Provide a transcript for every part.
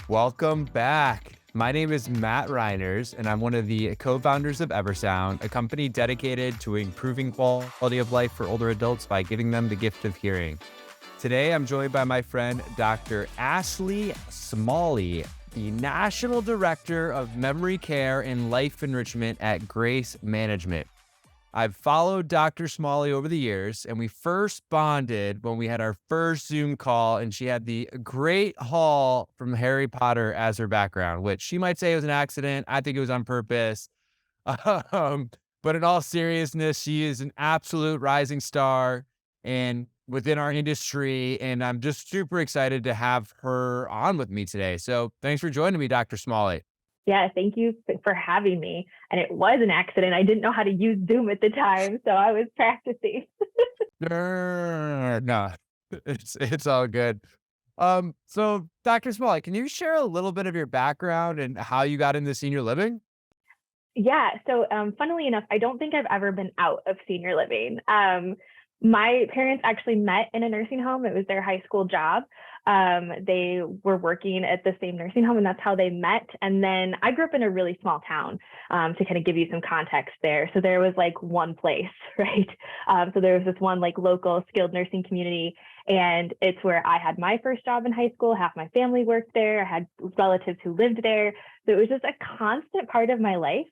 Welcome back. My name is Matt Reiners, and I'm one of the co-founders of Eversound, a company dedicated to improving quality of life for older adults by giving them the gift of hearing. Today, I'm joined by my friend, Dr. Ashlea Smalley, the National Director of Memory Care and Life Enrichment at Grace Management. I've followed Dr. Smalley over the years, and we first bonded when we had our first Zoom call, and she had the Great Hall from Harry Potter as her background, which she might say was an accident. I think it was on purpose. Um, but in all seriousness, she is an absolute rising star and within our industry, and I'm just super excited to have her on with me today. So thanks for joining me, Dr. Smalley. Yeah, thank you for having me. And it was an accident. I didn't know how to use Zoom at the time, so I was practicing. No, it's all good. So Dr. Smalley, can you share a little bit of your background and how you got into senior living? Yeah, so funnily enough, I don't think I've ever been out of senior living. My parents actually met in a nursing home. It was their high school job. They were working at the same nursing home, and that's how they met. And then I grew up in a really small town, to kind of give you some context there. So there was like one place, right? So there was this one like local skilled nursing community, and it's where I had my first job in high school. Half my family worked there. I had relatives who lived there. So it was just a constant part of my life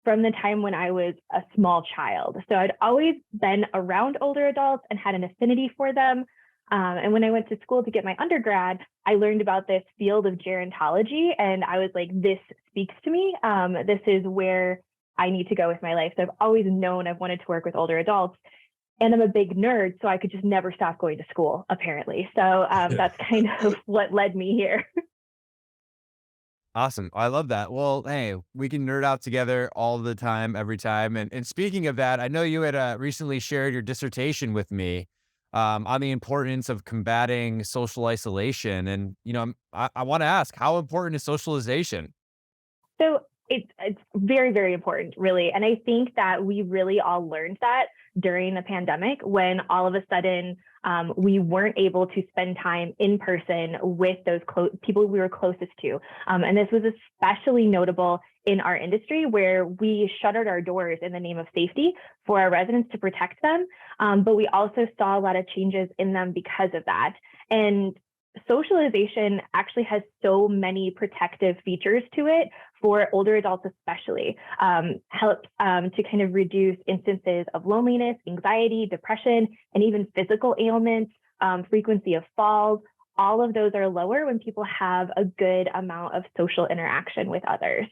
from the time when I was a small child. So I'd always been around older adults and had an affinity for them. And when I went to school to get my undergrad, I learned about this field of gerontology, and I was like, this speaks to me. This is where I need to go with my life. So I've always known I've wanted to work with older adults. And I'm a big nerd, so I could just never stop going to school, apparently. So that's kind of what led me here. Awesome. I love that. Well, hey, we can nerd out together all the time, every time. And speaking of that, I know you had recently shared your dissertation with me on the importance of combating social isolation. And, I want to ask, how important is socialization? So it's very, very important, really. And I think that we really all learned that during the pandemic when all of a sudden we weren't able to spend time in person with those people we were closest to. And this was especially notable in our industry where we shuttered our doors in the name of safety for our residents to protect them. But we also saw a lot of changes in them because of that. And socialization actually has so many protective features to it for older adults especially. Helps to kind of reduce instances of loneliness, anxiety, depression, and even physical ailments, frequency of falls. All of those are lower when people have a good amount of social interaction with others.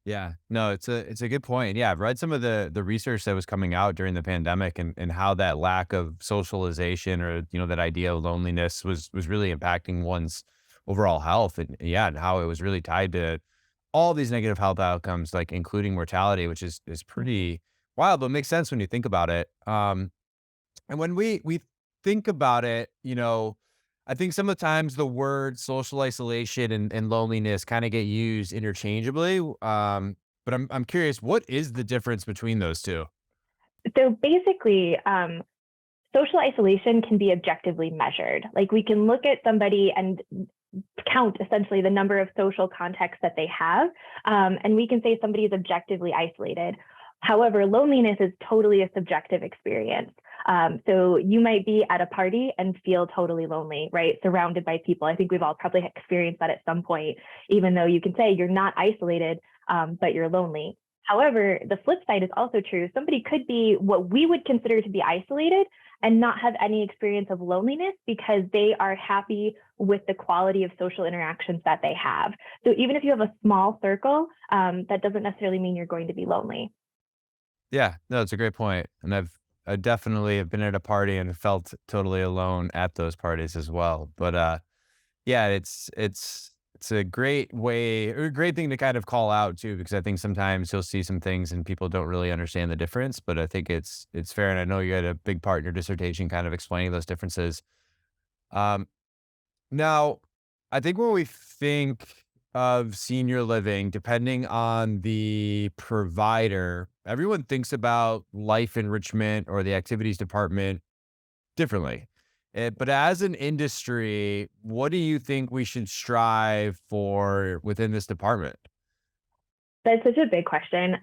Yeah, no, it's a good point. Yeah, I've read some of the research that was coming out during the pandemic and how that lack of socialization or that idea of loneliness was really impacting one's overall health and yeah, and how it was really tied to all these negative health outcomes, like including mortality, which is pretty wild, but makes sense when you think about it. And when we think about it, I think sometimes the word social isolation and loneliness kind of get used interchangeably. But I'm curious, what is the difference between those two? So basically, social isolation can be objectively measured. Like we can look at somebody and count essentially the number of social contacts that they have. And we can say somebody is objectively isolated. However, loneliness is totally a subjective experience. So you might be at a party and feel totally lonely, right? Surrounded by people. I think we've all probably experienced that at some point, even though you can say you're not isolated, but you're lonely. However, the flip side is also true. Somebody could be what we would consider to be isolated and not have any experience of loneliness because they are happy with the quality of social interactions that they have. So even if you have a small circle, that doesn't necessarily mean you're going to be lonely. Yeah, no, it's a great point. And I definitely have been at a party and felt totally alone at those parties as well. But yeah, it's a great way or a great thing to kind of call out too, because I think sometimes you'll see some things and people don't really understand the difference. But I think it's fair, and I know you had a big part in your dissertation kind of explaining those differences. Um, Now, I think when we think of senior living, depending on the provider, everyone thinks about life enrichment or the activities department differently. But as an industry, what do you think we should strive for within this department? That's such a big question.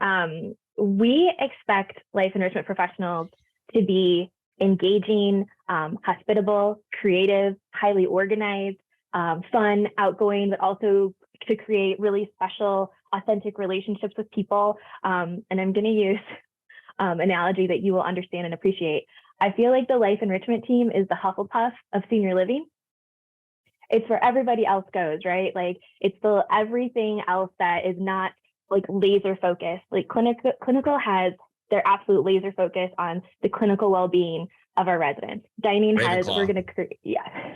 We expect life enrichment professionals to be engaging, hospitable, creative, highly organized, fun, outgoing, but also to create really special, authentic relationships with people. And I'm going to use analogy that you will understand and appreciate. I feel like the life enrichment team is the Hufflepuff of senior living. It's where everybody else goes, right? Like it's the everything else that is not like laser focused. Like clinical has their absolute laser focus on the clinical well-being of our residents. Dining has we're Ravenclaw. going to create yeah.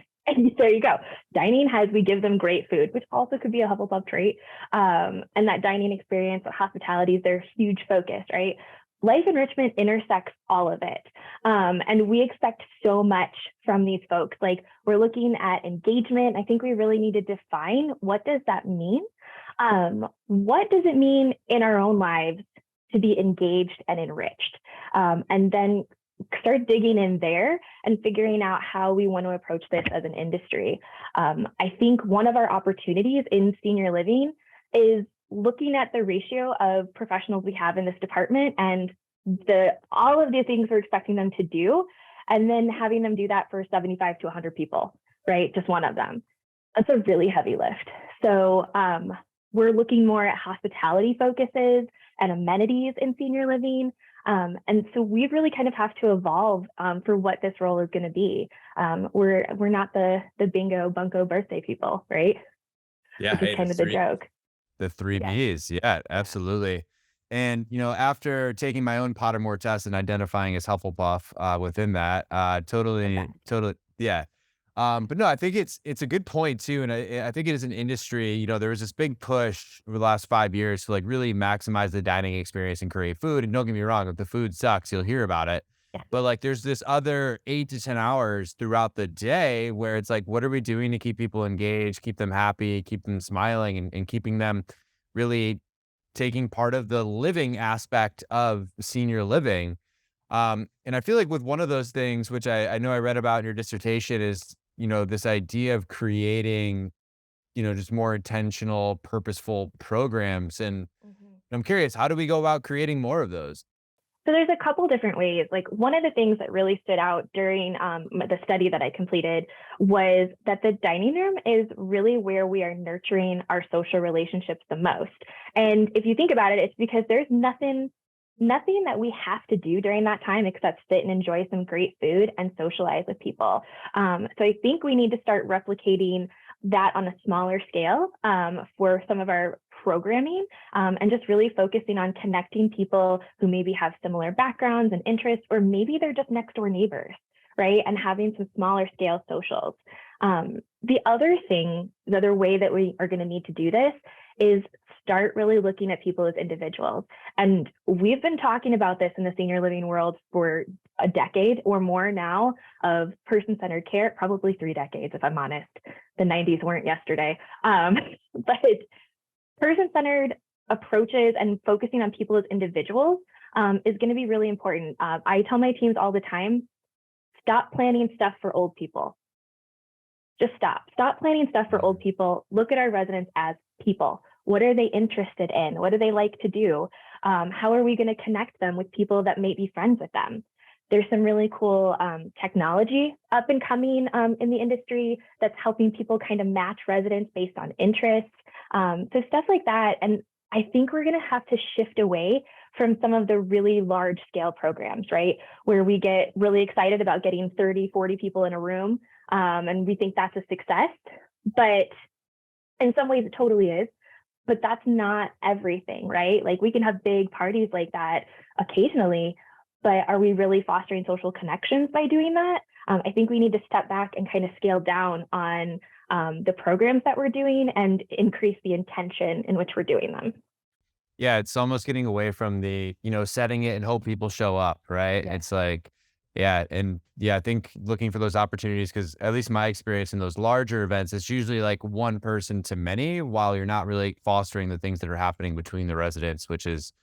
There you go. Dining has we give them great food, which also could be a Hufflepuff trait. And that dining experience, hospitality is their huge focus, right? Life enrichment intersects all of it. And we expect so much from these folks. Like we're looking at engagement. I think we really need to define what does that mean? What does it mean in our own lives to be engaged and enriched? And then start digging in there and figuring out how we want to approach this as an industry. I think one of our opportunities in senior living is looking at the ratio of professionals we have in this department and all of the things we're expecting them to do, and then having them do that for 75 to 100 people, right? Just one of them. That's a really heavy lift. So we're looking more at hospitality focuses and amenities in senior living. And so we really kind of have to evolve for what this role is going to be. We're not the bingo bunko birthday people, right? Yeah, Which is hey, kind of the joke. the three Yes. Bs. Yeah, absolutely. And after taking my own Pottermore test and identifying as Hufflepuff within that, Okay. totally, yeah. But no, I think it's a good point too, and I think it is an industry. There was this big push over the last 5 years to like really maximize the dining experience and create food. And don't get me wrong, if the food sucks, you'll hear about it. Yeah. But like, there's this other 8 to 10 hours throughout the day where it's like, what are we doing to keep people engaged, keep them happy, keep them smiling, and keeping them really taking part of the living aspect of senior living. And I feel like with one of those things, which I know I read about in your dissertation, is this idea of creating just more intentional, purposeful programs. And Mhm. I'm curious, how do we go about creating more of those? So there's a couple different ways. Like one of the things that really stood out during the study that I completed was that the dining room is really where we are nurturing our social relationships the most. And if you think about it, it's because there's nothing that we have to do during that time except sit and enjoy some great food and socialize with people. So I think we need to start replicating that on a smaller scale for some of our programming and just really focusing on connecting people who maybe have similar backgrounds and interests, or maybe they're just next door neighbors, right? And having some smaller scale socials. The other way that we are going to need to do this is start really looking at people as individuals. And we've been talking about this in the senior living world for a decade or more now of person-centered care, probably 3 decades, if I'm honest. The 90s weren't yesterday. But person-centered approaches and focusing on people as individuals is going to be really important. I tell my teams all the time, stop planning stuff for old people. Just stop planning stuff for old people. Look at our residents as people. What are they interested in? What do they like to do? How are we going to connect them with people that may be friends with them? There's some really cool technology up and coming in the industry that's helping people kind of match residents based on interests. So stuff like that. And I think we're going to have to shift away from some of the really large scale programs, right? Where we get really excited about getting 30, 40 people in a room. And we think that's a success. But in some ways, it totally is. But that's not everything, right? Like we can have big parties like that occasionally, but are we really fostering social connections by doing that? I think we need to step back and kind of scale down on the programs that we're doing and increase the intention in which we're doing them. Yeah, it's almost getting away from the, setting it and hope people show up, right? Yes. It's like, yeah, and yeah, I think looking for those opportunities, because at least my experience in those larger events, it's usually like one person to many, while you're not really fostering the things that are happening between the residents, which is,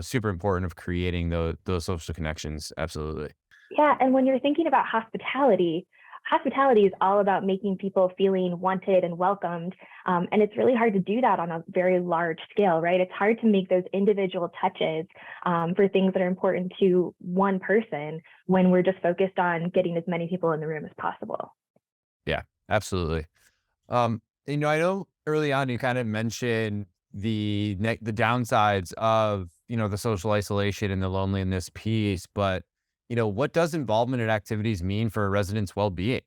super important of creating those social connections. Absolutely. Yeah, and when you're thinking about hospitality, hospitality is all about making people feeling wanted and welcomed. And it's really hard to do that on a very large scale, right? It's hard to make those individual touches for things that are important to one person when we're just focused on getting as many people in the room as possible. Yeah, absolutely. I know early on you kind of mentioned the downsides of, the social isolation and the loneliness piece, but, what does involvement in activities mean for a resident's well-being?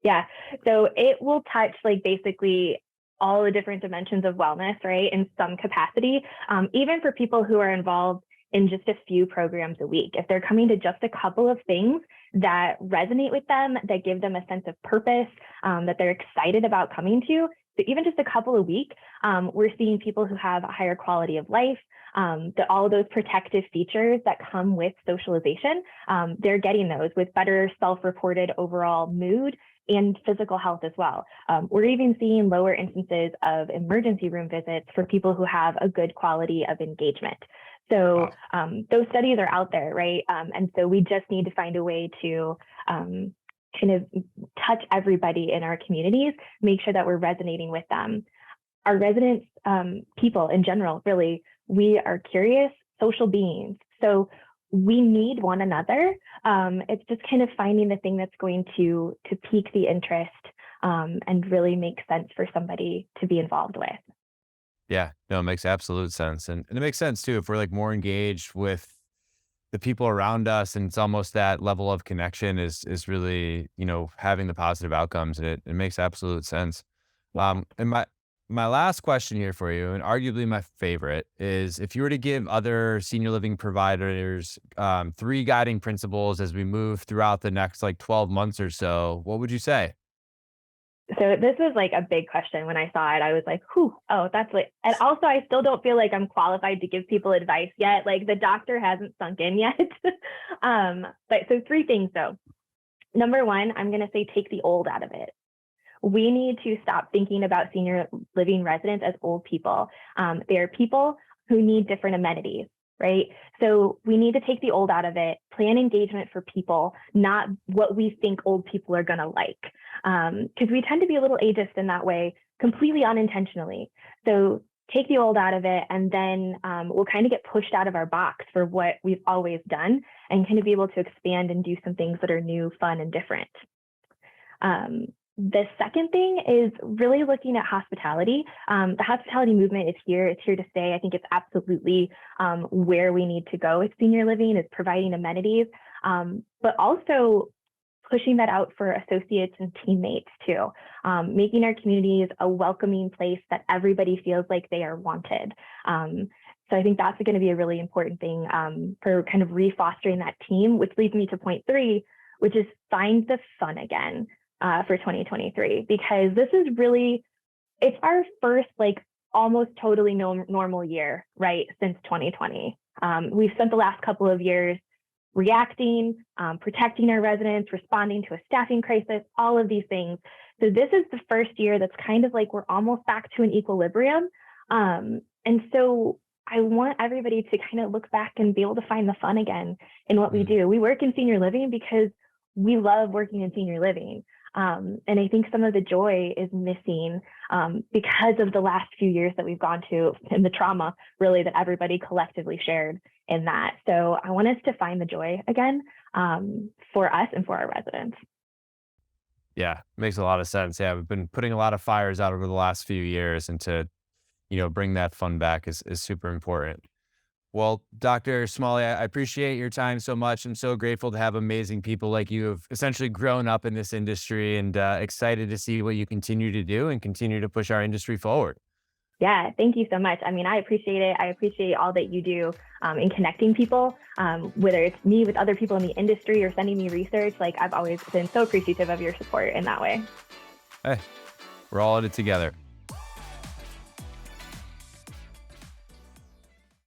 Yeah. So it will touch like basically all the different dimensions of wellness, right? In some capacity, even for people who are involved in just a few programs a week. If they're coming to just a couple of things that resonate with them, that give them a sense of purpose, that they're excited about coming to, so even just a couple a week, we're seeing people who have a higher quality of life, all of those protective features that come with socialization, they're getting those with better self-reported overall mood and physical health as well. We're even seeing lower instances of emergency room visits for people who have a good quality of engagement. So Wow. those studies are out there, right? And so we just need to find a way to kind of touch everybody in our communities, make sure that we're resonating with them. Our residents, people in general, really, we are curious social beings. So we need one another. It's just kind of finding the thing that's going to pique the interest and really make sense for somebody to be involved with. Yeah, no, it makes absolute sense. And it makes sense too if we're like more engaged with the people around us, and it's almost that level of connection is really, having the positive outcomes, and it makes absolute sense. Yeah. And my last question here for you, and arguably my favorite, is if you were to give other senior living providers three guiding principles as we move throughout the next like 12 months or so, what would you say? So this was like a big question when I saw it. I was like, whew, oh, that's like, and also I still don't feel like I'm qualified to give people advice yet. Like the doctor hasn't sunk in yet. But so three things though. Number one, I'm going to say take the old out of it. We need to stop thinking about senior living residents as old people. They are people who need different amenities, right? So we need to take the old out of it, plan engagement for people, not what we think old people are going to like. Because we tend to be a little ageist in that way, completely unintentionally. So take the old out of it, and then we'll kind of get pushed out of our box for what we've always done and kind of be able to expand and do some things that are new, fun, and different. The second thing is really looking at hospitality. The hospitality movement is here. It's here to stay. I think it's absolutely where we need to go with senior living, is providing amenities, but also pushing that out for associates and teammates too, making our communities a welcoming place that everybody feels like they are wanted. So I think that's going to be a really important thing for kind of refostering that team, which leads me to point three, which is find the fun again for 2023, because this is really, it's our first like almost totally normal year, right, since 2020. We've spent the last couple of years reacting, protecting our residents, responding to a staffing crisis, all of these things. So this is the first year that's kind of like we're almost back to an equilibrium. And so I want everybody to kind of look back and be able to find the fun again in what we do. We work in senior living because we love working in senior living. And I think some of the joy is missing because of the last few years that we've gone to, and the trauma really that everybody collectively shared in that. So I want us to find the joy again for us and for our residents. Yeah, makes a lot of sense. Yeah, we've been putting a lot of fires out over the last few years, and to, bring that fun back is super important. Well, Dr. Smalley, I appreciate your time so much. I'm so grateful to have amazing people like you who've essentially grown up in this industry, and excited to see what you continue to do and continue to push our industry forward. Yeah, thank you so much. I mean, I appreciate it. I appreciate all that you do in connecting people, whether it's me with other people in the industry or sending me research. Like, I've always been so appreciative of your support in that way. Hey, we're all in it together.